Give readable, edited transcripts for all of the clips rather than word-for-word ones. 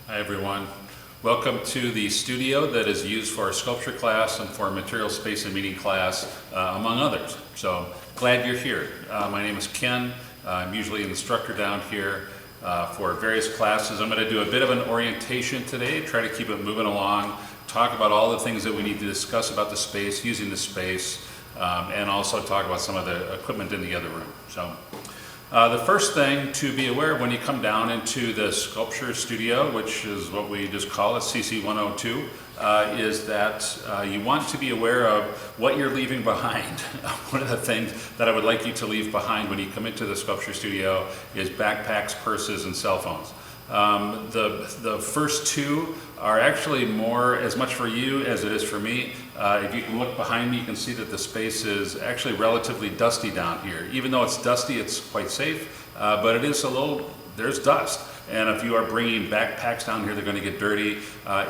Hi everyone. Welcome to the studio that is used for our sculpture class and for material space and meeting class, among others. So glad you're here. My name is Ken. I'm usually an instructor down here for various classes. I'm going to do a bit of an orientation today, try to keep it moving along, talk about all the things that we need to discuss about the space, using the space, and also talk about some of the equipment in the other room. So. The first thing to be aware of when you come down into the sculpture studio, which is what we just call it, CC 102, is that you want to be aware of what you're leaving behind. One of the things that I would like you to leave behind when you come into the sculpture studio is backpacks, purses, and cell phones. The first two are actually more as much for you as it is for me. If you can look behind me, you can see that the space is actually relatively dusty down here. Even though it's dusty, it's quite safe, but it is there's dust. And if you are bringing backpacks down here, they're going to get dirty.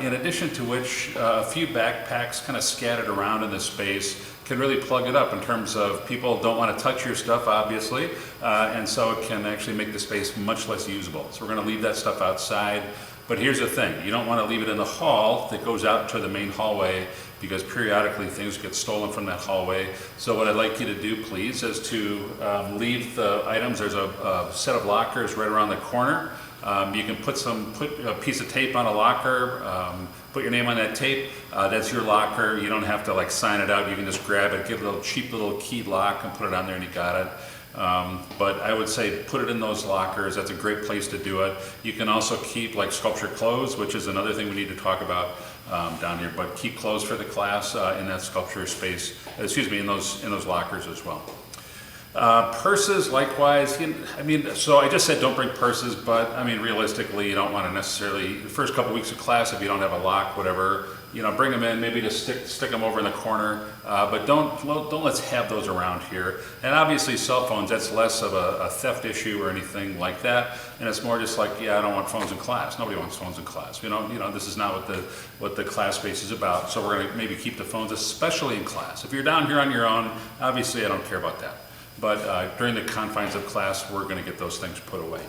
In addition to which, a few backpacks kind of scattered around in this space can really plug it up in terms of people don't want to touch your stuff, obviously, and so it can actually make the space much less usable. So we're going to leave that stuff outside. But here's the thing, you don't want to leave it in the hall that goes out to the main hallway, because periodically things get stolen from that hallway. So what I'd like you to do, please, is to leave the items. There's a set of lockers right around the corner. You can put a piece of tape on a locker, put your name on that tape. That's your locker. You don't have to like sign it out. You can just grab it, give it a little cheap little keyed lock and put it on there and you got it. But I would say put it in those lockers. That's a great place to do it. You can also keep like sculpture clothes, which is another thing we need to talk about down here. But keep clothes for the class in that sculpture space. Excuse me, in those lockers as well. Purses, likewise. So I just said don't bring purses, but I mean realistically, you don't want to necessarily the first couple weeks of class if you don't have a lock, whatever. Bring them in, maybe just stick them over in the corner, but don't let's have those around here. And obviously cell phones, that's less of a theft issue or anything like that, and it's more just like, yeah, I don't want phones in class. Nobody wants phones in class. This is not what the class space is about. So we're going to maybe keep the phones, especially in class. If you're down here on your own, obviously I don't care about that. But during the confines of class, we're going to get those things put away.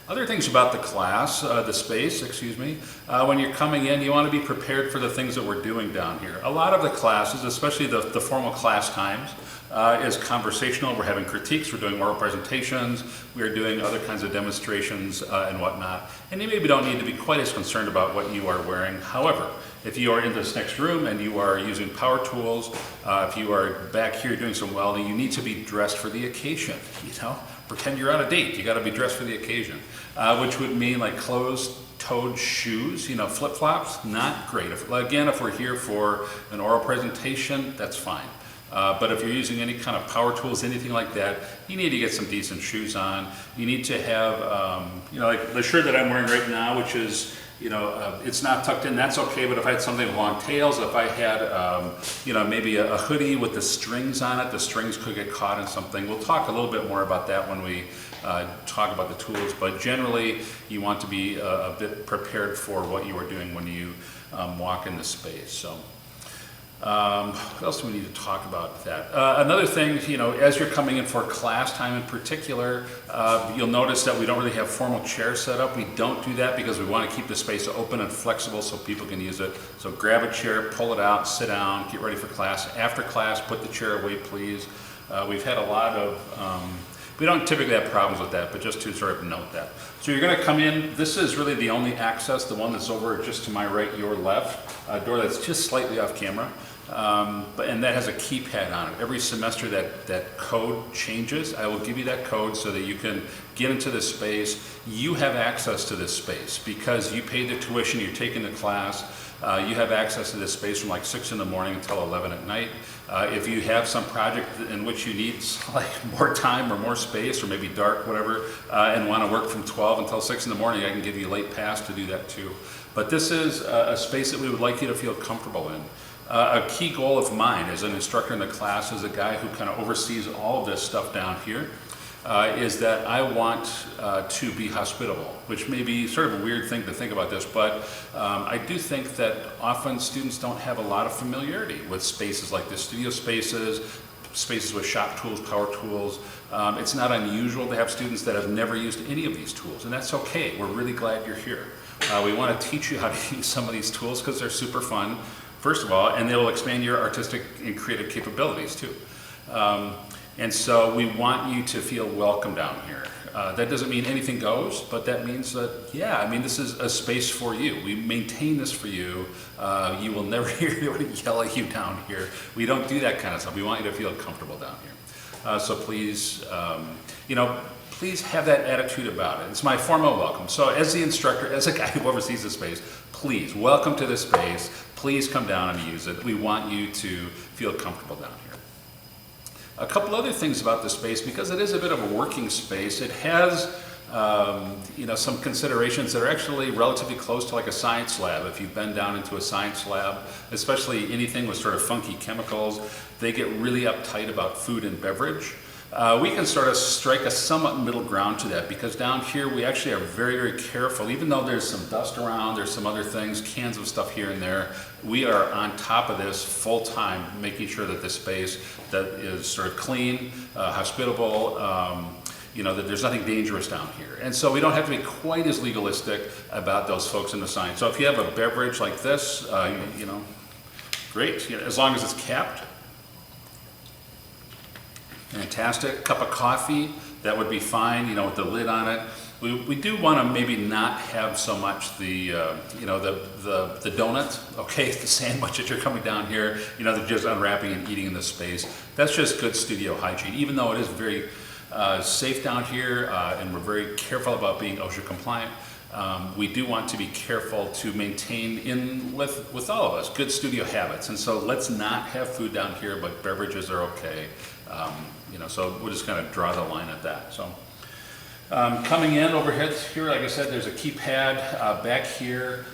Other things about the class, the space, when you're coming in, you want to be prepared for the things that we're doing down here. A lot of the classes, especially the formal class times, is conversational. We're having critiques, we're doing oral presentations, we're doing other kinds of demonstrations and whatnot. And you maybe don't need to be quite as concerned about what you are wearing. However, if you are in this next room and you are using power tools, if you are back here doing some welding, you need to be dressed for the occasion, Pretend you're on a date, you gotta be dressed for the occasion. Which would mean like closed-toed shoes, flip-flops, not great. If we're here for an oral presentation, that's fine. But if you're using any kind of power tools, anything like that, you need to get some decent shoes on. You need to have, like the shirt that I'm wearing right now, which is, it's not tucked in, that's okay, but if I had something with long tails, if I had, maybe a hoodie with the strings on it, the strings could get caught in something. We'll talk a little bit more about that when we talk about the tools, but generally you want to be a bit prepared for what you are doing when you walk in the space. So. What else do we need to talk about that? Another thing, as you're coming in for class time in particular, you'll notice that we don't really have formal chairs set up. We don't do that because we want to keep the space open and flexible so people can use it. So grab a chair, pull it out, sit down, get ready for class. After class, put the chair away, please. We've had a lot of... we don't typically have problems with that, but just to sort of note that. So you're going to come in, this is really the only access, the one that's over just to my right, your left, door that's just slightly off camera. And that has a keypad on it. Every semester that code changes. I will give you that code so that you can get into this space. You have access to this space because you paid the tuition, you're taking the class. You have access to this space from like 6 in the morning until 11 at night. If you have some project in which you need like more time or more space or maybe dark, whatever, and want to work from 12 until 6 in the morning, I can give you a late pass to do that too. But this is a space that we would like you to feel comfortable in. A key goal of mine as an instructor in the class, as a guy who kind of oversees all of this stuff down here, is that I want to be hospitable, which may be sort of a weird thing to think about this, but I do think that often students don't have a lot of familiarity with spaces like this, studio spaces, spaces with shop tools, power tools. It's not unusual to have students that have never used any of these tools, and that's okay. We're really glad you're here. We want to teach you how to use some of these tools because they're super fun, first of all, and they will expand your artistic and creative capabilities too. And so we want you to feel welcome down here. That doesn't mean anything goes, but that means that, yeah, I mean, this is a space for you. We maintain this for you. You will never hear anybody yell at you down here. We don't do that kind of stuff. We want you to feel comfortable down here. So please, please have that attitude about it. It's my formal welcome. So as the instructor, as a guy who oversees the space, please, welcome to this space. Please come down and use it. We want you to feel comfortable down here. A couple other things about the space, because it is a bit of a working space, it has some considerations that are actually relatively close to like a science lab. If you've been down into a science lab, especially anything with sort of funky chemicals, they get really uptight about food and beverage. We can sort of strike a somewhat middle ground to that, because down here we actually are very, very careful. Even though there's some dust around, there's some other things, cans of stuff here and there, we are on top of this full time, making sure that this space that is sort of clean, hospitable, that there's nothing dangerous down here. And so we don't have to be quite as legalistic about those folks in the science. So if you have a beverage like this, great, as long as it's capped. Fantastic. Cup of coffee, that would be fine, with the lid on it. We do want to maybe not have so much the donut, okay, the sandwich that you're coming down here, they're just unwrapping and eating in this space. That's just good studio hygiene, even though it is very safe down here and we're very careful about being OSHA compliant. We do want to be careful to maintain with all of us good studio habits, and so let's not have food down here, but beverages are okay. So we'll just kind of draw the line at that. So coming in overhead here, like I said, there's a keypad back here.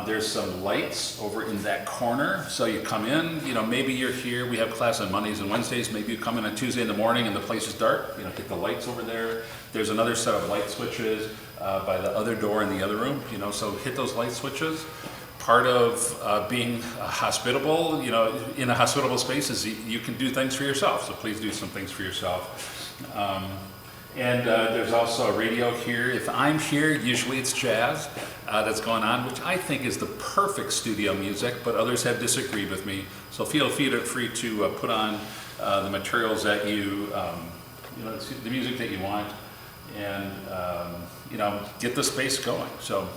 There's some lights over in that corner. So you come in, maybe you're here. We have class on Mondays and Wednesdays. Maybe you come in on Tuesday in the morning and the place is dark. Get the lights over there. There's another set of light switches by the other door in the other room. So hit those light switches. Part of being hospitable, in a hospitable space is you can do things for yourself. So please do some things for yourself. And there's also a radio here. If I'm here, usually it's jazz that's going on, which I think is the perfect studio music, but others have disagreed with me. So feel free to put on the materials that the music that you want, and get the space going. So.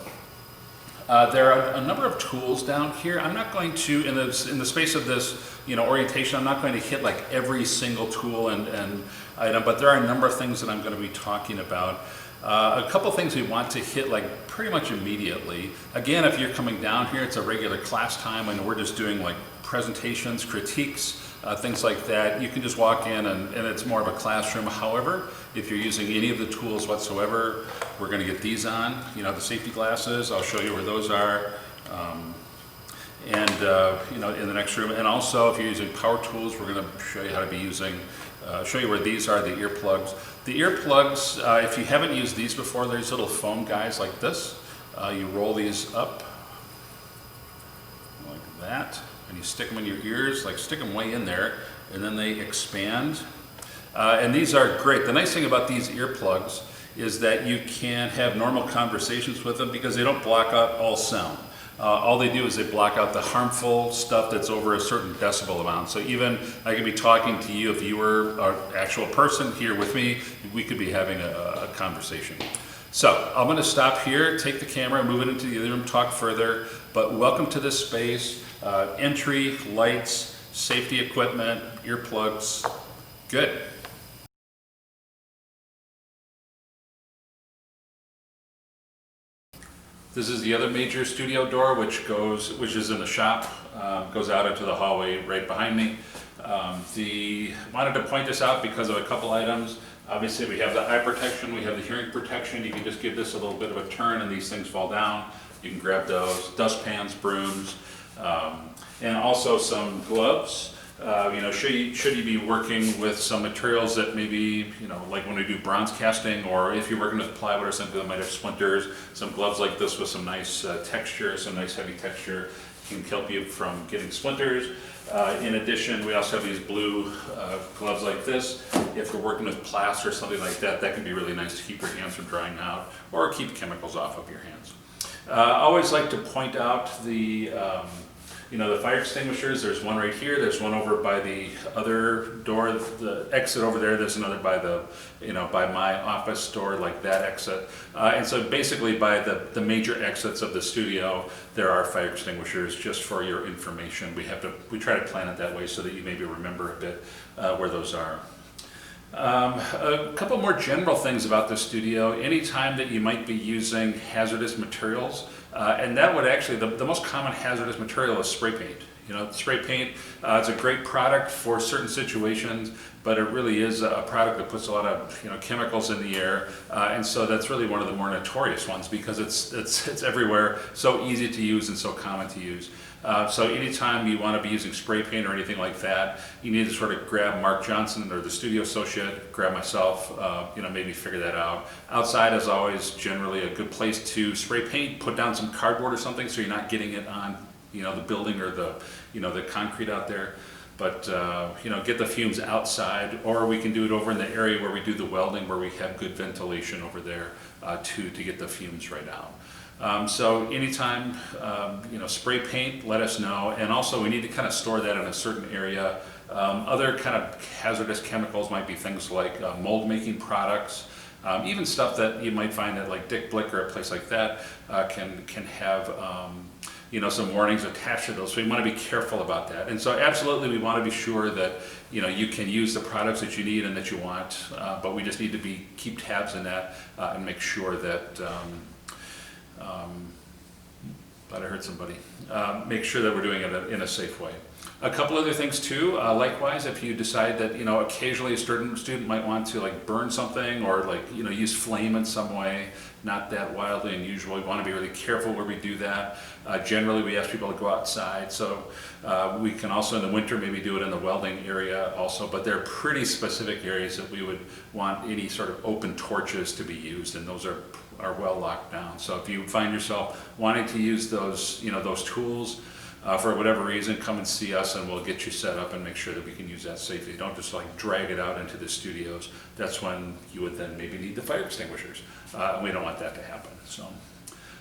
There are a number of tools down here. I'm not going to, in the space of this, orientation, I'm not going to hit like every single tool and item, but there are a number of things that I'm going to be talking about. A couple things we want to hit like pretty much immediately. Again, if you're coming down here, it's a regular class time and we're just doing like presentations, critiques, things like that. You can just walk in and it's more of a classroom. However, if you're using any of the tools whatsoever, we're going to get these on, the safety glasses. I'll show you where those are. In the next room. And also, if you're using power tools, we're going to show you how to be using, show you where these are, the earplugs. The earplugs, if you haven't used these before, there's little foam guys like this. You roll these up like that, and you stick them in your ears, like stick them way in there, and then they expand. And these are great. The nice thing about these earplugs is that you can have normal conversations with them because they don't block out all sound. All they do is they block out the harmful stuff that's over a certain decibel amount. So even I could be talking to you, if you were an actual person here with me, we could be having a conversation. So I'm going to stop here, take the camera, move it into the other room, talk further. But welcome to this space. Entry, lights, safety equipment, earplugs. Good. This is the other major studio door, which is in the shop, goes out into the hallway right behind me. Wanted to point this out because of a couple items. Obviously, we have the eye protection, we have the hearing protection. You can just give this a little bit of a turn, and these things fall down. You can grab those, dustpans, brooms, and also some gloves. Should you be working with some materials that maybe, like when we do bronze casting, or if you're working with plywood or something that might have splinters, some gloves like this with some nice texture, some nice heavy texture can help you from getting splinters. In addition, we also have these blue gloves like this. If you're working with plaster or something like that, that can be really nice to keep your hands from drying out or keep chemicals off of your hands. I always like to point out the fire extinguishers. There's one right here. There's one over by the other door, the exit over there. There's another by by my office door, like that exit. And so basically by the major exits of the studio, there are fire extinguishers, just for your information. We try to plan it that way so that you maybe remember a bit where those are. A couple more general things about the studio. Anytime that you might be using hazardous materials, and that would actually, the most common hazardous material is spray paint. Spray paint, it's a great product for certain situations, but it really is a product that puts a lot of chemicals in the air, and so that's really one of the more notorious ones because it's everywhere, so easy to use and so common to use. So anytime you want to be using spray paint or anything like that, you need to sort of grab Mark Johnson or the studio associate, grab myself, maybe figure that out. Outside is always generally a good place to spray paint. Put down some cardboard or something so you're not getting it on the building or the concrete out there. But get the fumes outside, or we can do it over in the area where we do the welding, where we have good ventilation over there to get the fumes right out. So anytime, spray paint, let us know. And also we need to kind of store that in a certain area. Other kind of hazardous chemicals might be things like mold making products, even stuff that you might find at like Dick Blick or a place like that can have some warnings attached to those. So we want to be careful about that. And so absolutely we want to be sure that you can use the products that you need and that you want, but we just need to keep tabs in that and make sure that thought I heard somebody. Make sure that we're doing it in a safe way. A couple other things too, likewise, if you decide that occasionally a student might want to like burn something or use flame in some way, not that wildly unusual. We want to be really careful where we do that. Generally we ask people to go outside, so we can also in the winter maybe do it in the welding area also, but there are pretty specific areas that we would want any sort of open torches to be used, and those are well locked down. So if you find yourself wanting to use those tools for whatever reason, come and see us and we'll get you set up and make sure that we can use that safely. Don't just drag it out into the studios. That's when you would then maybe need the fire extinguishers. We don't want that to happen. So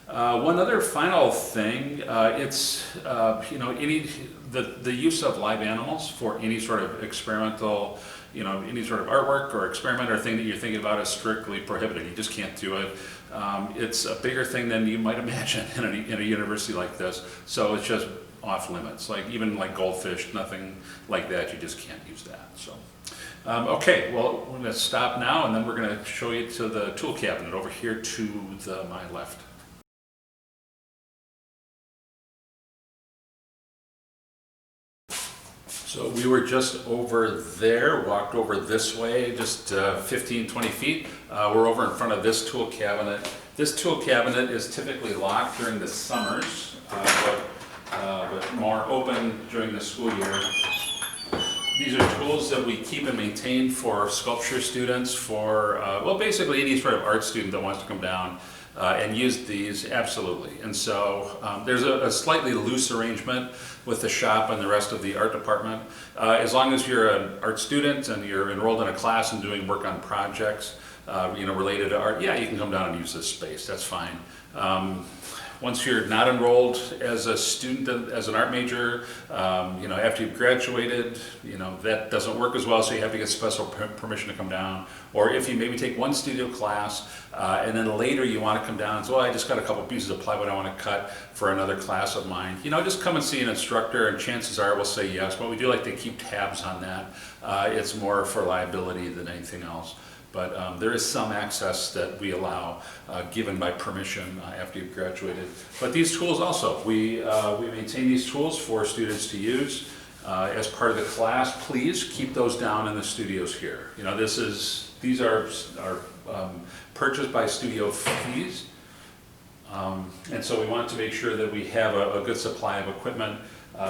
one other final thing, it's the use of live animals for any sort of experimental, any sort of artwork or experiment or thing that you're thinking about is strictly prohibited. You just can't do it. It's a bigger thing than you might imagine in a university like this, so it's just off limits. Even goldfish, nothing like that, you just can't use that. So, okay, well, we're going to stop now and then we're going to show you to the tool cabinet over here to my left. So we were just over there, walked over this way, just 15, 20 feet. We're over in front of this tool cabinet. This tool cabinet is typically locked during the summers, but more open during the school year. These are tools that we keep and maintain for sculpture students, for, basically any sort of art student that wants to come down and use these, absolutely. And so there's a slightly loose arrangement with the shop and the rest of the art department. As long as you're an art student and you're enrolled in a class and doing work on projects related to art, yeah, you can come down and use this space, that's fine. Once you're not enrolled as a student, as an art major, after you've graduated, that doesn't work as well, so you have to get special permission to come down. Or if you maybe take one studio class, and then later you want to come down and say, well, I just got a couple pieces of plywood I want to cut for another class of mine. Just come and see an instructor, and chances are we'll say yes, but we do like to keep tabs on that. It's more for liability than anything else. But there is some access that we allow, given by permission after you've graduated. But these tools also, we maintain these tools for students to use as part of the class. Please keep those down in the studios here. These are purchased by studio fees. And so we want to make sure that we have a good supply of equipment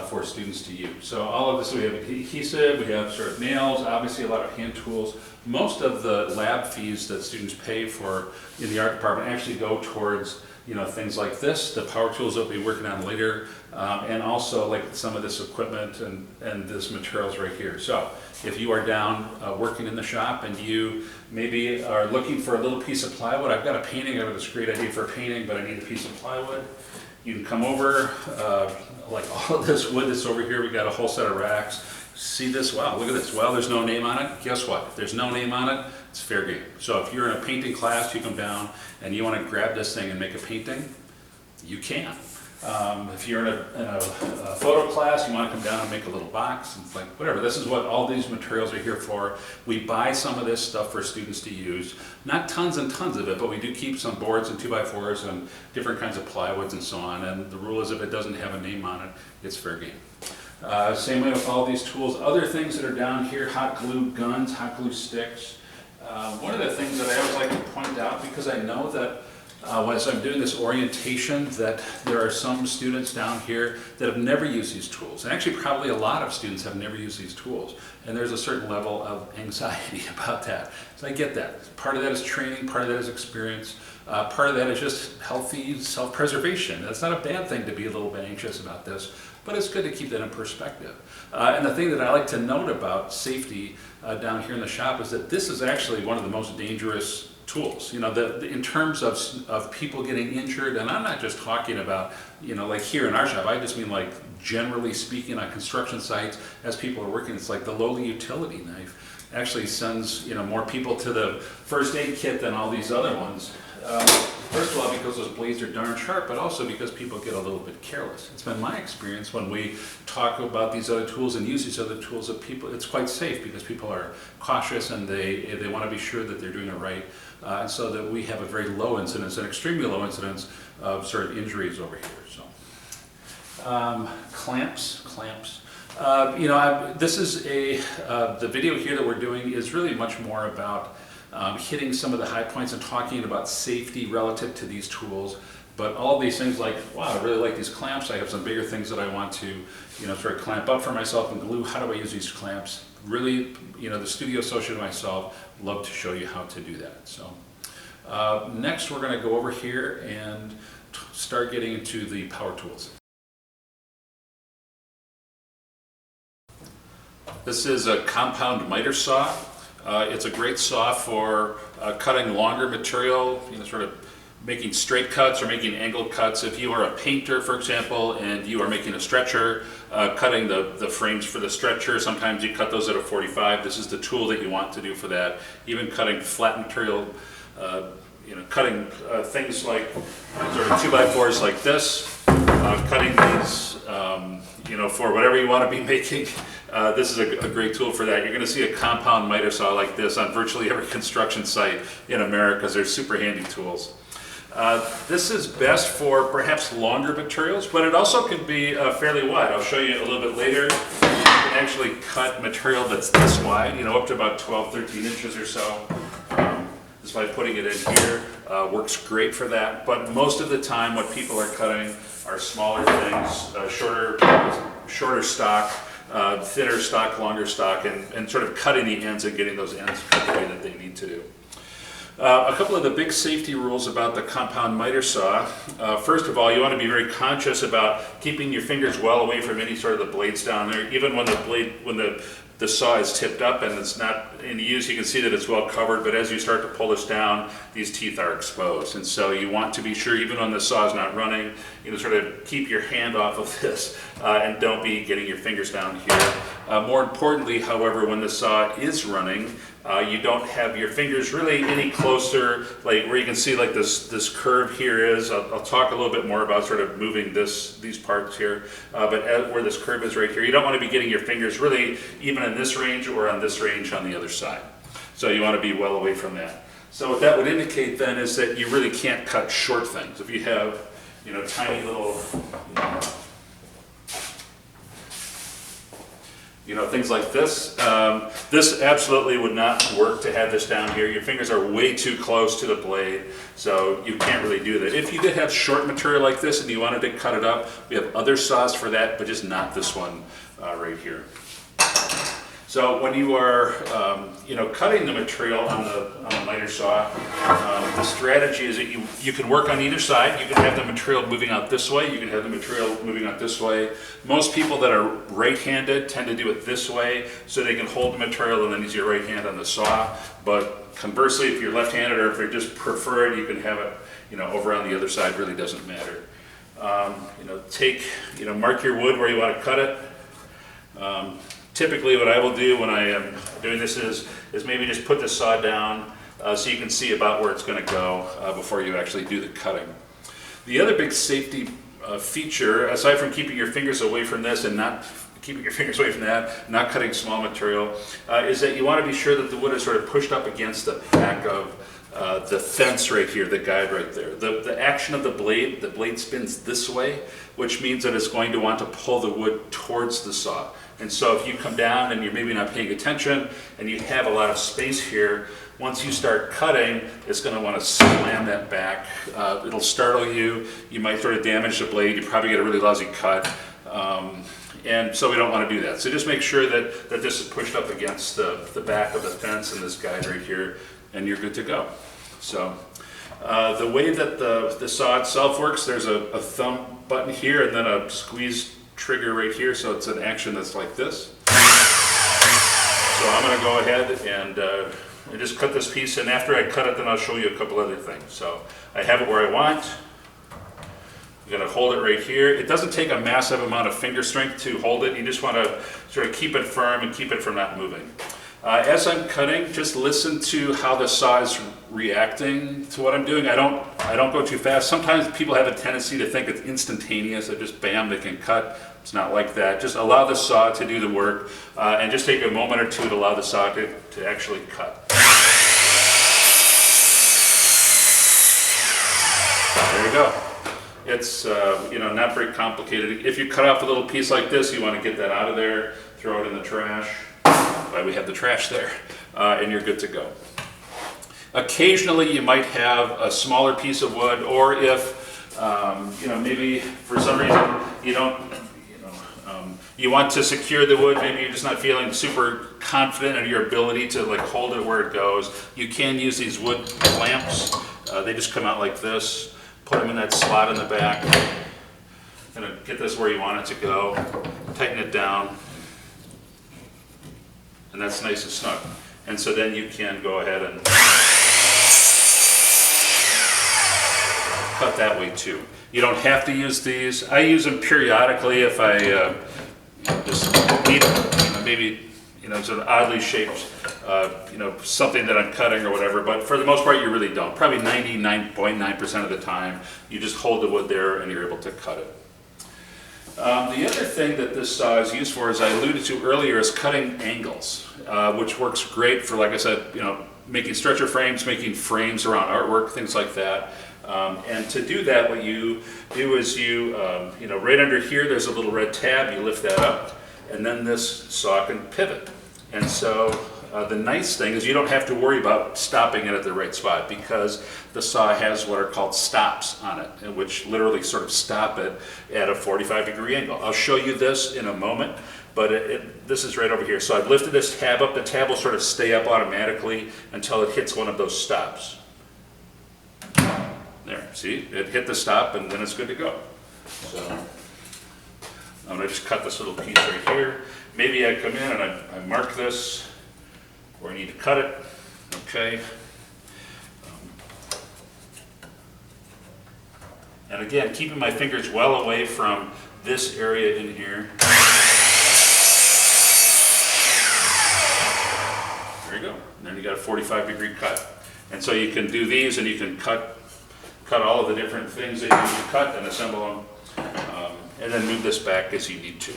for students to use. So all of this, we have adhesive, we have sort of nails, obviously a lot of hand tools, most of the lab fees that students pay for in the art department actually go towards things like this, the power tools that we'll be working on later, and also like some of this equipment and this materials right here. So if you are down working in the shop and you maybe are looking for a little piece of plywood, I've got a painting, I have this great idea for a painting, but I need a piece of plywood. You can come over, like all of this wood that's over here, we got a whole set of racks. See this? Wow, look at this. Well, there's no name on it. Guess what? If there's no name on it, it's fair game. So if you're in a painting class, you come down and you want to grab this thing and make a painting, you can. If you're in a photo class, you want to come down and make a little box, and it's like, whatever. This is what all these materials are here for. We buy some of this stuff for students to use. Not tons and tons of it, but we do keep some boards and 2x4s and different kinds of plywoods and so on. And the rule is if it doesn't have a name on it, it's fair game. Same way with all these tools. Other things that are down here, hot glue guns, hot glue sticks. One of the things that I always like to point out, because I know that as I'm doing this orientation, that there are some students down here that have never used these tools. And actually probably a lot of students have never used these tools. And there's a certain level of anxiety about that. So I get that. Part of that is training, part of that is experience. Part of that is just healthy self-preservation. That's not a bad thing to be a little bit anxious about this, but it's good to keep that in perspective. And the thing that I like to note about safety down here in the shop is that this is actually one of the most dangerous tools. In terms of people getting injured, and I'm not just talking about, like here in our shop, I just mean like generally speaking on construction sites, as people are working, it's like the lowly utility knife actually sends, more people to the first aid kit than all these other ones. First of all, because those blades are darn sharp, but also because people get a little bit careless. It's been my experience when we talk about these other tools and use these other tools that it's quite safe because people are cautious and they want to be sure that they're doing it right. And so that we have a very low incidence, an extremely low incidence of sort of injuries over here. So, clamps. This is the video here that we're doing is really much more about hitting some of the high points and talking about safety relative to these tools. But all these things like, wow, I really like these clamps. I have some bigger things that I want to, sort of clamp up for myself and glue. How do I use these clamps? Really, the studio associate and myself love to show you how to do that. So next we're going to go over here and start getting into the power tools. This is a compound miter saw. It's a great saw for cutting longer material, sort of making straight cuts or making angled cuts. If you are a painter, for example, and you are making a stretcher, cutting the frames for the stretcher, sometimes you cut those at a 45. This is the tool that you want to do for that. Even cutting flat material, cutting things like sort of 2x4s like this, cutting these, for whatever you want to be making. This is a great tool for that. You're going to see a compound miter saw like this on virtually every construction site in America. They're super handy tools. This is best for perhaps longer materials, but it also can be fairly wide. I'll show you a little bit later. You can actually cut material that's this wide, up to about 12, 13 inches or so. Just by putting it in here works great for that. But most of the time what people are cutting are smaller things, shorter stock, thinner stock, longer stock, and sort of cutting the ends and getting those ends cut the way that they need to do. A couple of the big safety rules about the compound miter saw. First of all, you want to be very conscious about keeping your fingers well away from any sort of the blades down there. Even when the saw is tipped up and it's not in use, you can see that it's well covered, but as you start to pull this down, these teeth are exposed. And so you want to be sure, even when the saw is not running, sort of keep your hand off of this and don't be getting your fingers down here. More importantly, however, when the saw is running, you don't have your fingers really any closer, like where you can see like this curve here is. I'll talk a little bit more about sort of moving these parts here, but where this curve is right here, you don't want to be getting your fingers really even in this range or on this range on the other side. So you want to be well away from that. So what that would indicate then is that you really can't cut short things. If you have, tiny little, things like this. This absolutely would not work to have this down here. Your fingers are way too close to the blade, so you can't really do that. If you did have short material like this and you wanted to cut it up, we have other saws for that, but just not this one right here. So when you are, cutting the material on the miter saw, the strategy is that you can work on either side. You can have the material moving out this way. You can have the material moving out this way. Most people that are right-handed tend to do it this way, so they can hold the material and then use your right hand on the saw. But conversely, if you're left-handed or if you just prefer it, you can have it, over on the other side. Really doesn't matter. Mark your wood where you want to cut it. Typically what I will do when I am doing this is maybe just put the saw down so you can see about where it's going to go before you actually do the cutting. The other big safety feature, aside from keeping your fingers away from this and not keeping your fingers away from that, not cutting small material, is that you want to be sure that the wood is sort of pushed up against the back of the fence right here, the guide right there. The action of the blade spins this way, which means that it's going to want to pull the wood towards the saw. And so if you come down and you're maybe not paying attention and you have a lot of space here, once you start cutting, it's going to want to slam that back. It'll startle you. You might sort of damage the blade. You probably get a really lousy cut. And so we don't want to do that. So just make sure that this is pushed up against the back of the fence and this guide right here, and you're good to go. So the way that the saw itself works, there's a thumb button here and then a squeeze trigger right here, so it's an action that's like this. So I'm going to go ahead and just cut this piece, and after I cut it, then I'll show you a couple other things. So I have it where I want. I'm going to hold it right here. It doesn't take a massive amount of finger strength to hold it. You just want to sort of keep it firm and keep it from not moving. As I'm cutting, just listen to how the saw is reacting to what I'm doing. I don't go too fast. Sometimes people have a tendency to think it's instantaneous, that just bam, they can cut. It's not like that. Just allow the saw to do the work, and just take a moment or two to allow the saw to actually cut. There you go. It's not very complicated. If you cut off a little piece like this, you want to get that out of there, throw it in the trash. Why we have the trash there, and you're good to go. Occasionally you might have a smaller piece of wood, or if maybe for some reason you want to secure the wood, maybe you're just not feeling super confident in your ability to hold it where it goes. You can use these wood clamps. They just come out like this. Put them in that slot in the back. Get this where you want it to go. Tighten it down. And that's nice and snug. And so then you can go ahead and cut that way too. You don't have to use these. I use them periodically if I just need maybe sort of oddly shaped something that I'm cutting or whatever, but for the most part you really don't. Probably 99.9% of the time you just hold the wood there and you're able to cut it. The other thing that this saw is used for, as I alluded to earlier, is cutting angles, which works great for, like I said, making stretcher frames, making frames around artwork, things like that. And to do that, what you do is right under here, there's a little red tab. You lift that up, and then this saw can pivot. And so the nice thing is you don't have to worry about stopping it at the right spot, because the saw has what are called stops on it, which literally sort of stop it at a 45-degree angle. I'll show you this in a moment, but this is right over here. So I've lifted this tab up. The tab will sort of stay up automatically until it hits one of those stops. There, see? It hit the stop, and then it's good to go. So I'm going to just cut this little piece right here. Maybe I come in and I mark this where I need to cut it. Okay. And again, keeping my fingers well away from this area in here. There you go. And then you got a 45-degree cut. And so you can do these, and you can cut all of the different things that you need to cut and assemble them, and then move this back as you need to.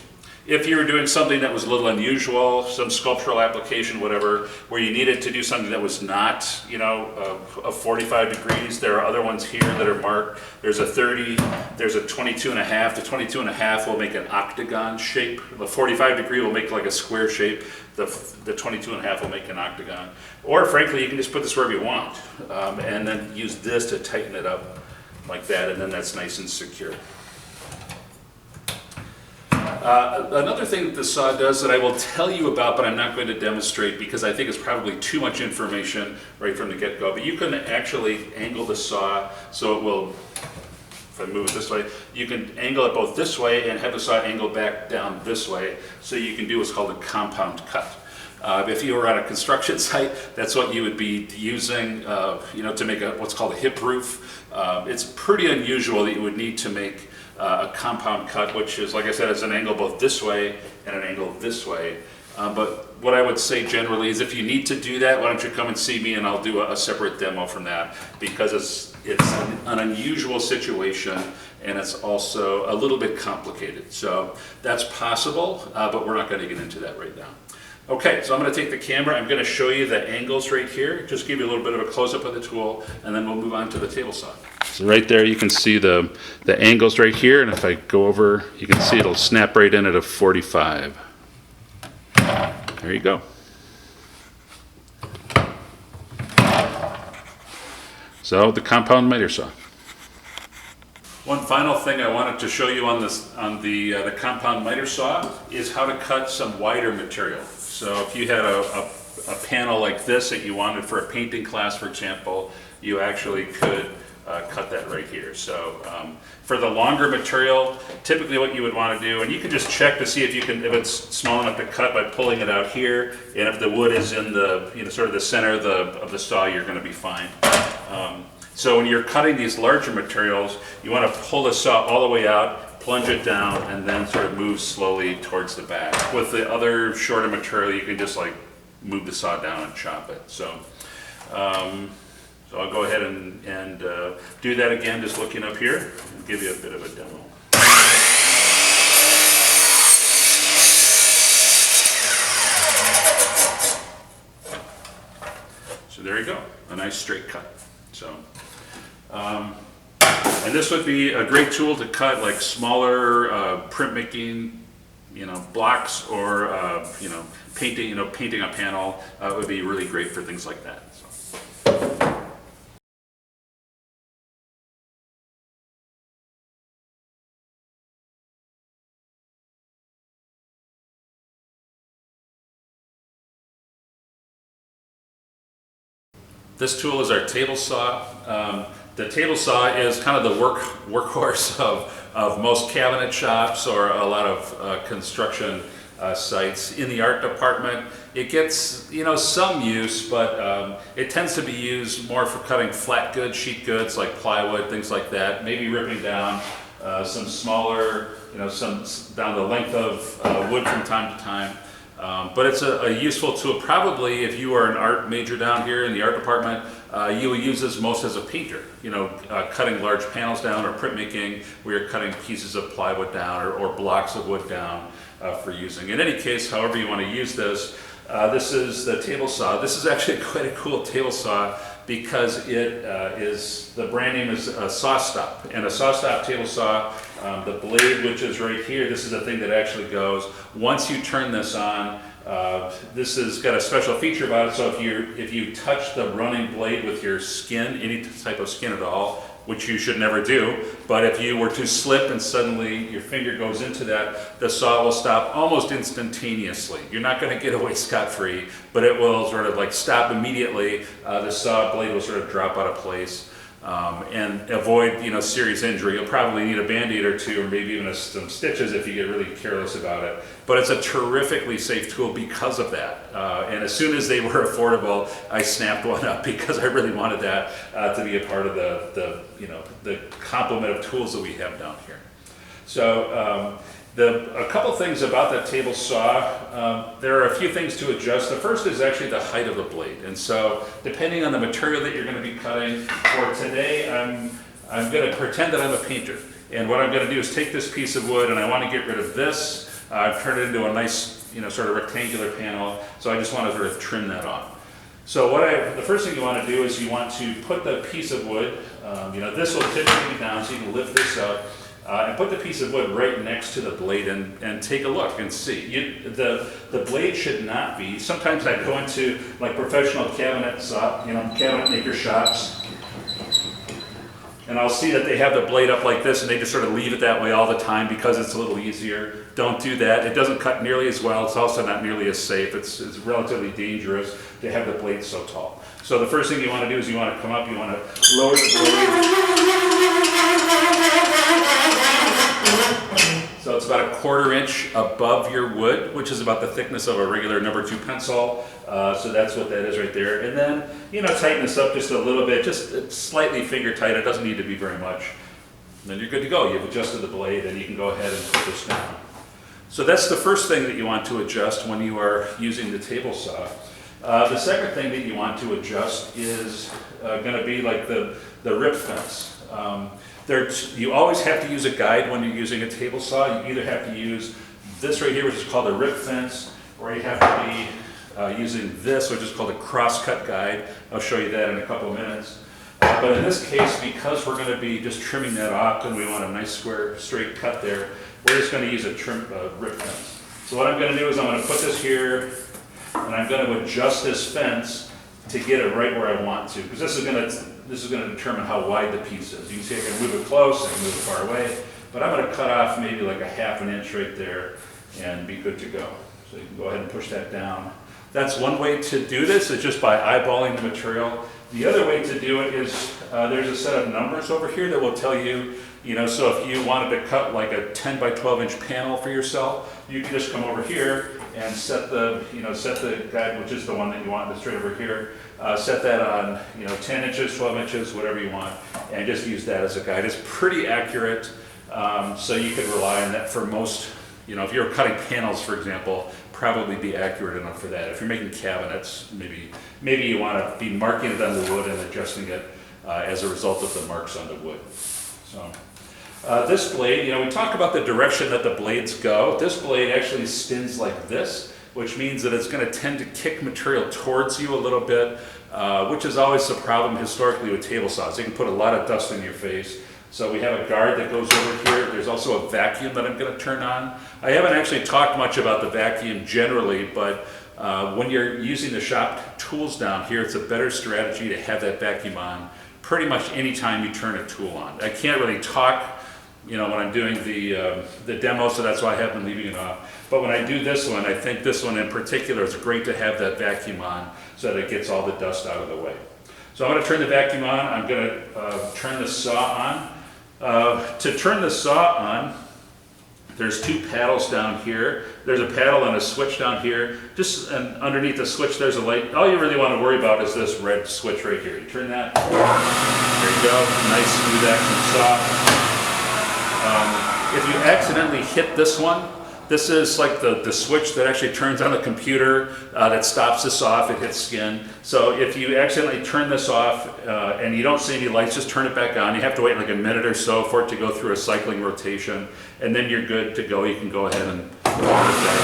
If you were doing something that was a little unusual, some sculptural application, whatever, where you needed to do something that was not, of 45 degrees, there are other ones here that are marked. There's a 30, there's a 22 and a half. The 22 and a half will make an octagon shape. The 45 degree will make like a square shape. The 22 and a half will make an octagon. Or frankly, you can just put this wherever you want, and then use this to tighten it up like that, and then that's nice and secure. Another thing that the saw does that I will tell you about, but I'm not going to demonstrate because I think it's probably too much information right from the get-go, but you can actually angle the saw so it will, if I move it this way, you can angle it both this way and have the saw angle back down this way, so you can do what's called a compound cut. If you were on a construction site, that's what you would be using, to make what's called a hip roof. It's pretty unusual that you would need to make a compound cut, which is, like I said, is an angle both this way and an angle this way. But what I would say generally is if you need to do that, why don't you come and see me and I'll do a separate demo from that, because it's an unusual situation and it's also a little bit complicated. So that's possible, but we're not going to get into that right now. Okay, so I'm going to take the camera, I'm going to show you the angles right here, just give you a little bit of a close-up of the tool, and then we'll move on to the table saw. So right there you can see the angles right here, and if I go over, you can see it'll snap right in at a 45. There you go. So the compound miter saw. One final thing I wanted to show you on the compound miter saw is how to cut some wider material. So if you had a panel like this that you wanted for a painting class, for example, you actually could cut that right here. So for the longer material, typically what you would want to do, and you can just check to see if it's small enough to cut by pulling it out here, and if the wood is in the sort of the center of the saw, you're going to be fine. So when you're cutting these larger materials, you want to pull the saw all the way out, plunge it down, and then sort of move slowly towards the back. With the other shorter material, you can just like move the saw down and chop it. So I'll go ahead and do that again, just looking up here, and give you a bit of a demo. So there you go, a nice straight cut. So, and this would be a great tool to cut like smaller printmaking, blocks, or painting a panel. It would be really great for things like that. So. This tool is our table saw. The table saw is kind of the workhorse of most cabinet shops or a lot of construction sites. In the art department, it gets some use, but it tends to be used more for cutting flat goods, sheet goods like plywood, things like that. Maybe ripping down some smaller, some down the length of wood from time to time. But it's a useful tool. Probably if you are an art major down here in the art department, you will use this most as a painter, cutting large panels down, or printmaking where you're cutting pieces of plywood down or blocks of wood down for using. In any case, however you want to use this, this is the table saw. This is actually quite a cool table saw because the brand name is SawStop. And a SawStop table saw, the blade, which is right here, this is the thing that actually goes. Once you turn this on, this has got a special feature about it. So if you touch the running blade with your skin, any type of skin at all, which you should never do, but if you were to slip and suddenly your finger goes into that, the saw will stop almost instantaneously. You're not going to get away scot-free, but it will sort of like stop immediately. The saw blade will sort of drop out of place. And avoid serious injury. You'll probably need a Band-Aid or two, or maybe even some stitches if you get really careless about it. But it's a terrifically safe tool because of that. And as soon as they were affordable, I snapped one up because I really wanted that to be a part of the complement of tools that we have down here. So a couple things about that table saw. There are a few things to adjust. The first is actually the height of the blade. And so depending on the material that you're going to be cutting, for today I'm going to pretend that I'm a painter. And what I'm going to do is take this piece of wood and I want to get rid of this. I've turned it into a nice sort of rectangular panel. So I just want to sort of trim that off. So the first thing you want to do is you want to put the piece of wood, this will typically be down so you can lift this up. And put the piece of wood right next to the blade and take a look and see. The blade should not be. Sometimes I go into like professional cabinet maker shops, and I'll see that they have the blade up like this and they just sort of leave it that way all the time because it's a little easier. Don't do that. It doesn't cut nearly as well. It's also not nearly as safe. It's relatively dangerous to have the blade so tall. So the first thing you want to do is you want to come up, you want to lower the blade. So it's about 1/4 inch above your wood, which is about the thickness of a regular number 2 pencil. So that's what that is right there. And then, tighten this up just a little bit, just slightly finger tight. It doesn't need to be very much. And then you're good to go. You've adjusted the blade and you can go ahead and put this down. So that's the first thing that you want to adjust when you are using the table saw. The second thing that you want to adjust is going to be like the rip fence. You always have to use a guide when you're using a table saw. You either have to use this right here, which is called a rip fence, or you have to be using this, which is called a cross-cut guide. I'll show you that in a couple of minutes. But in this case, because we're going to be just trimming that off and we want a nice square, straight cut there, we're just going to use a rip fence. So what I'm going to do is I'm going to put this here, and I'm going to adjust this fence to get it right where I want to, because this is going to determine how wide the piece is. You can see I can move it close, I can move it far away, but I'm going to cut off maybe like a 1/2 inch right there and be good to go. So you can go ahead and push that down. That's one way to do this, is just by eyeballing the material. The other way to do it is there's a set of numbers over here that will tell you, so if you wanted to cut like a 10 by 12 inch panel for yourself, you can just come over here and set the guide, which is the one that you want, that's right over here. Set that on, 10 inches, 12 inches, whatever you want, and just use that as a guide. It's pretty accurate, so you could rely on that for most, if you're cutting panels, for example, probably be accurate enough for that. If you're making cabinets, maybe you want to be marking it on the wood and adjusting it as a result of the marks on the wood. So. This blade, we talk about the direction that the blades go. This blade actually spins like this, which means that it's going to tend to kick material towards you a little bit, which is always the problem historically with table saws. They can put a lot of dust in your face. So we have a guard that goes over here. There's also a vacuum that I'm going to turn on. I haven't actually talked much about the vacuum generally, but when you're using the shop tools down here, it's a better strategy to have that vacuum on pretty much any time you turn a tool on. I can't really talk when I'm doing the demo, so that's why I have been leaving it off. But when I do this one, I think this one in particular is great to have that vacuum on so that it gets all the dust out of the way. So I'm going to turn the vacuum on. I'm going to turn the saw on. To turn the saw on, there's 2 paddles down here. There's a paddle and a switch down here. And underneath the switch, there's a light. All you really want to worry about is this red switch right here. You turn that. There you go. Nice, smooth action saw. If you accidentally hit this one, this is like the switch that actually turns on the computer that stops this off. It hits skin. So if you accidentally turn this off and you don't see any lights, just turn it back on. You have to wait like a minute or so for it to go through a cycling rotation, and then you're good to go. You can go ahead and work that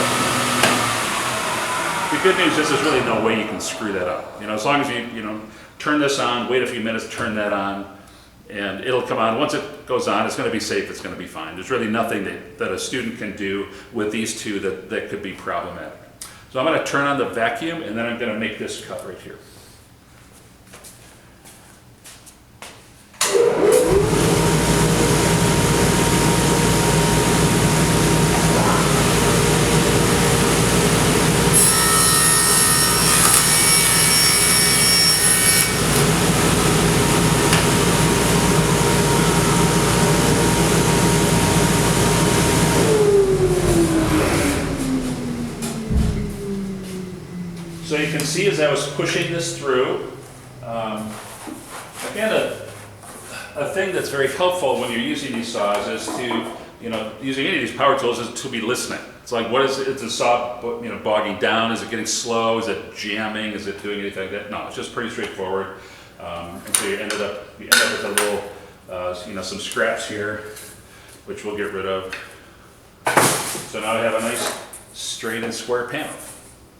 up. The good news is there's really no way you can screw that up. As long as you turn this on, wait a few minutes, turn that on, and it'll come on. Once it goes on, it's going to be safe, it's going to be fine. There's really nothing that a student can do with these 2 that could be problematic. So I'm going to turn on the vacuum, and then I'm going to make this cut right here. So you can see as I was pushing this through, again, a thing that's very helpful when you're using these saws is to, using any of these power tools is to be listening. It's like, is the saw, bogging down? Is it getting slow? Is it jamming? Is it doing anything like that? No, it's just pretty straightforward. And so you end up with a little, some scraps here, which we'll get rid of. So now I have a nice straight and square panel.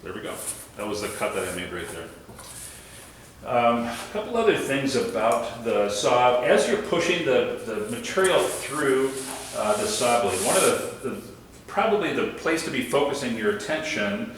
There we go. That was the cut that I made right there. A couple other things about the saw. As you're pushing the material through the saw blade, one of probably the place to be focusing your attention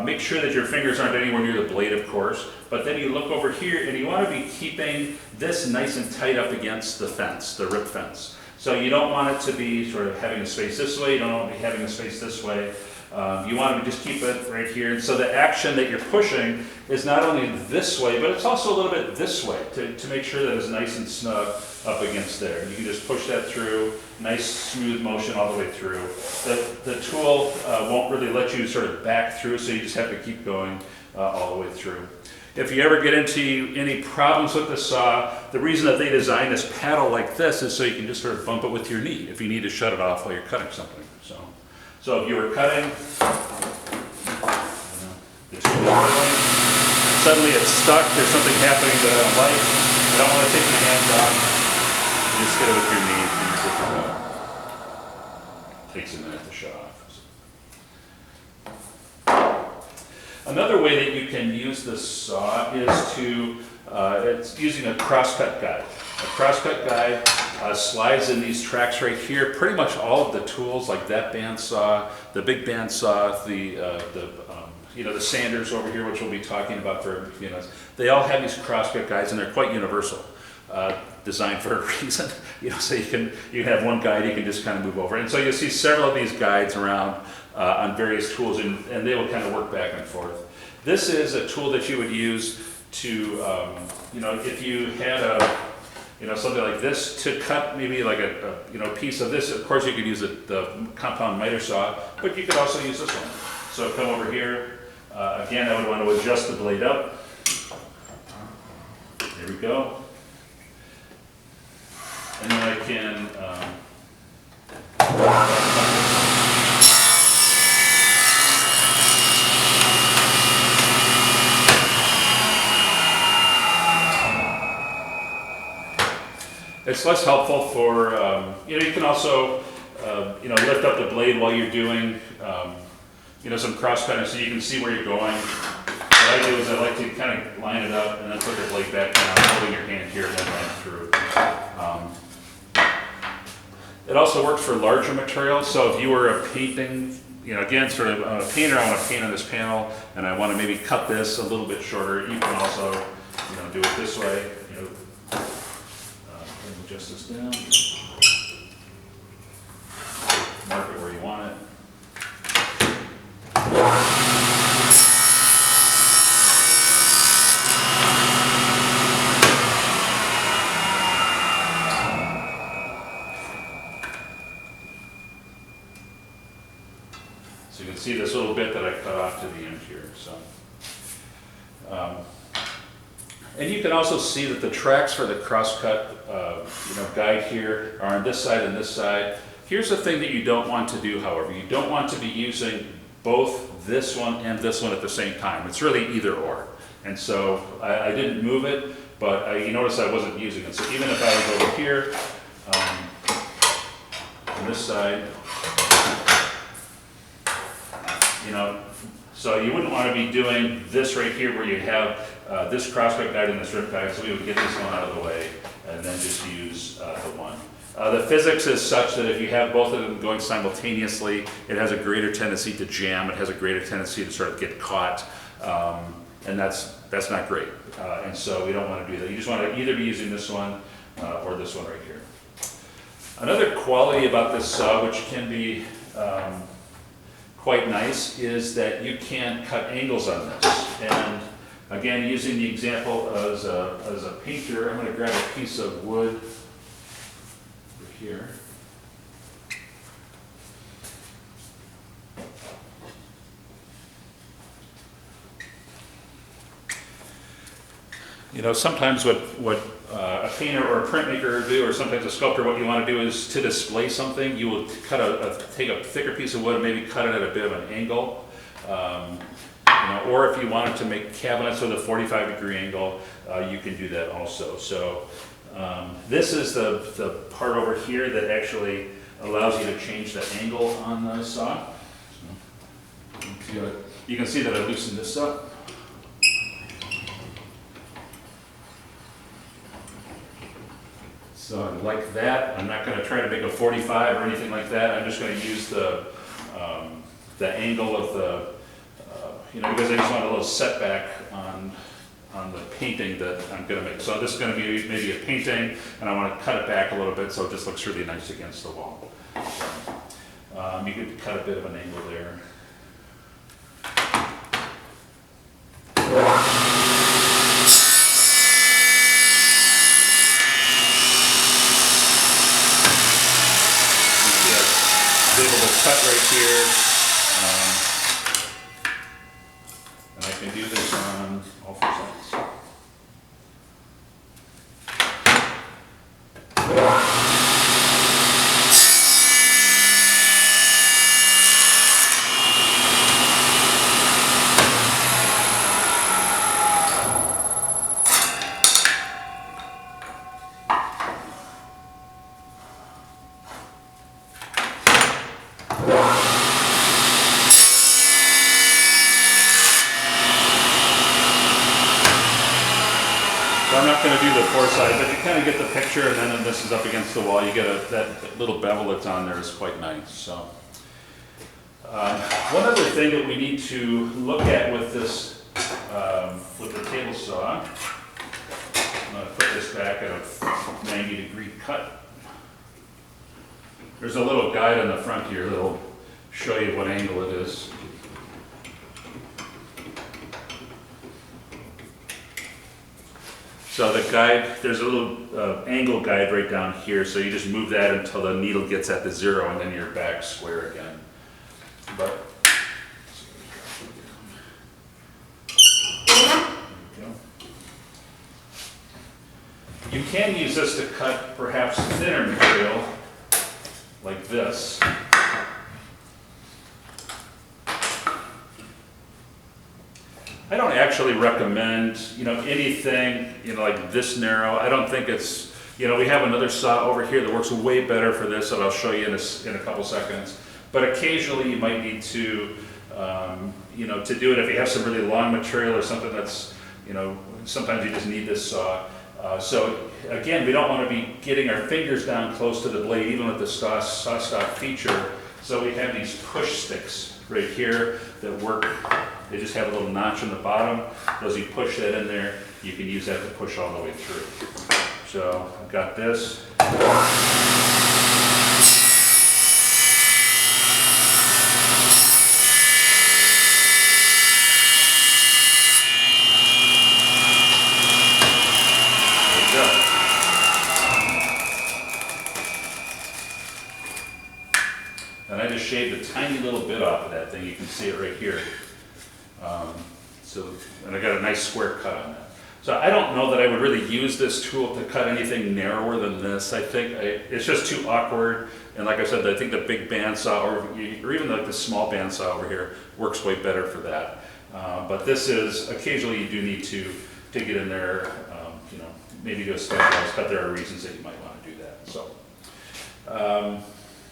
Make sure that your fingers aren't anywhere near the blade, of course, but then you look over here and you want to be keeping this nice and tight up against the fence, the rip fence. So you don't want it to be sort of having a space this way, you don't want it to be having a space this way. You want to just keep it right here. And so the action that you're pushing is not only this way, but it's also a little bit this way to make sure that it's nice and snug up against there. You can just push that through, nice smooth motion all the way through. The tool won't really let you sort of back through, so you just have to keep going all the way through. If you ever get into any problems with the saw, the reason that they designed this paddle like this is so you can just sort of bump it with your knee if you need to shut it off while you're cutting something. So if you were cutting, the tool is rolling, suddenly it's stuck, there's something happening that I don't like, I don't want to take my hands off, you just hit it with your knee and you're good to go. Takes a minute to shut off. Another way that you can use this saw is to, it's using a crosscut guide. A crosscut guide slides in these tracks right here. Pretty much all of the tools, like that bandsaw, the big bandsaw, the sanders over here, which we'll be talking about for a few minutes, they all have these crosscut guides, and they're quite universal, designed for a reason. So you can have one guide you can just kind of move over, and so you'll see several of these guides around on various tools, and they will kind of work back and forth. This is a tool that you would use to, if you had something like this to cut maybe like a piece of this. Of course, you could use the compound miter saw, but you could also use this one. So come over here. Again, I would want to adjust the blade up. There we go. And then I can it's less helpful for, you can also, lift up the blade while you're doing, some cross cutting so you can see where you're going. What I do is I like to kind of line it up and then put the blade back down, holding your hand here and then run through. It also works for larger materials, so if you were painting, again, sort of a painter, I want to paint on this panel, and I want to maybe cut this a little bit shorter, you can also, do it this way. Adjust this down, mark it where you want it. So you can see this little bit that I cut off to the end here. And you can also see that the tracks for the crosscut guide here are on this side and this side. Here's the thing that you don't want to do, however. You don't want to be using both this one and this one at the same time. It's really either or. And so I didn't move it, but you notice I wasn't using it. So even if I was over here on this side, so you wouldn't want to be doing this right here where you have this crosscut guide and this rip guide, so we would get this one out of the way and then just use the one. The physics is such that if you have both of them going simultaneously, it has a greater tendency to jam, it has a greater tendency to sort of get caught, and that's not great. And so we don't want to do that. You just want to either be using this one or this one right here. Another quality about this saw, which can be quite nice, is that you can cut angles on this. And again, using the example as a painter, I'm going to grab a piece of wood over here. Sometimes what a painter or a printmaker do, or sometimes a sculptor, what you want to do is to display something, you will take a thicker piece of wood and maybe cut it at a bit of an angle. Or if you wanted to make cabinets with a 45-degree angle, you can do that also. So this is the part over here that actually allows you to change the angle on the saw. So you can see that I loosened this up. So like that, I'm not going to try to make a 45 or anything like that. I'm just going to use the angle of the because I just want a little setback on the painting that I'm gonna make. So this is gonna be maybe a painting, and I wanna cut it back a little bit so it just looks really nice against the wall. So, you could cut a bit of an angle there. Able to cut right here, and I can do this on all four sides. So I'm not going to do the four sides, but you kind of get the picture, and then when this is up against the wall, you get that little bevel that's on there is quite nice. So one other thing that we need to look at with this, with the table saw, I'm going to put this back at a 90-degree cut. There's a little guide on the front here that'll show you what angle it is. So the guide, there's a little angle guide right down here, so you just move that until the needle gets at the 0, and then you're back square again. But you can use this to cut perhaps thinner material like this. I don't actually recommend, anything, like this narrow. I don't think it's, we have another saw over here that works way better for this that I'll show you in a couple seconds. But occasionally you might need to, to do it if you have some really long material or something that's, sometimes you just need this saw. So again, we don't want to be getting our fingers down close to the blade, even with the saw stop feature. So we have these push sticks right here that work. They just have a little notch on the bottom. As you push that in there, you can use that to push all the way through. So I've got this. There you go. And I just shaved a tiny little bit off of that thing. You can see it right here. And I got a nice square cut on that. So I don't know that I would really use this tool to cut anything narrower than this. I think it's just too awkward. And like I said, I think the big bandsaw or even like the small bandsaw over here works way better for that. But this is, occasionally you do need to get in there, maybe do a specialized cut. There are reasons that you might want to do that.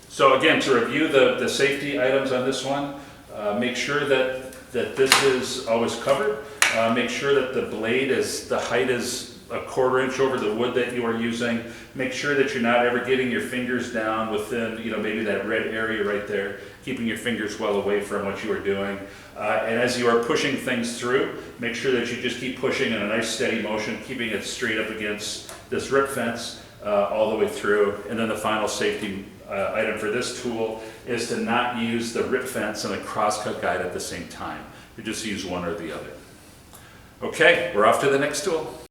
So again, to review the safety items on this one, make sure that this is always covered. Make sure that the blade the height is a 1/4 inch over the wood that you are using. Make sure that you're not ever getting your fingers down within, maybe that red area right there, keeping your fingers well away from what you are doing. And as you are pushing things through, make sure that you just keep pushing in a nice steady motion, keeping it straight up against this rip fence all the way through. And then the final safety item for this tool is to not use the rip fence and the crosscut guide at the same time. You just use one or the other. Okay, we're off to the next tool.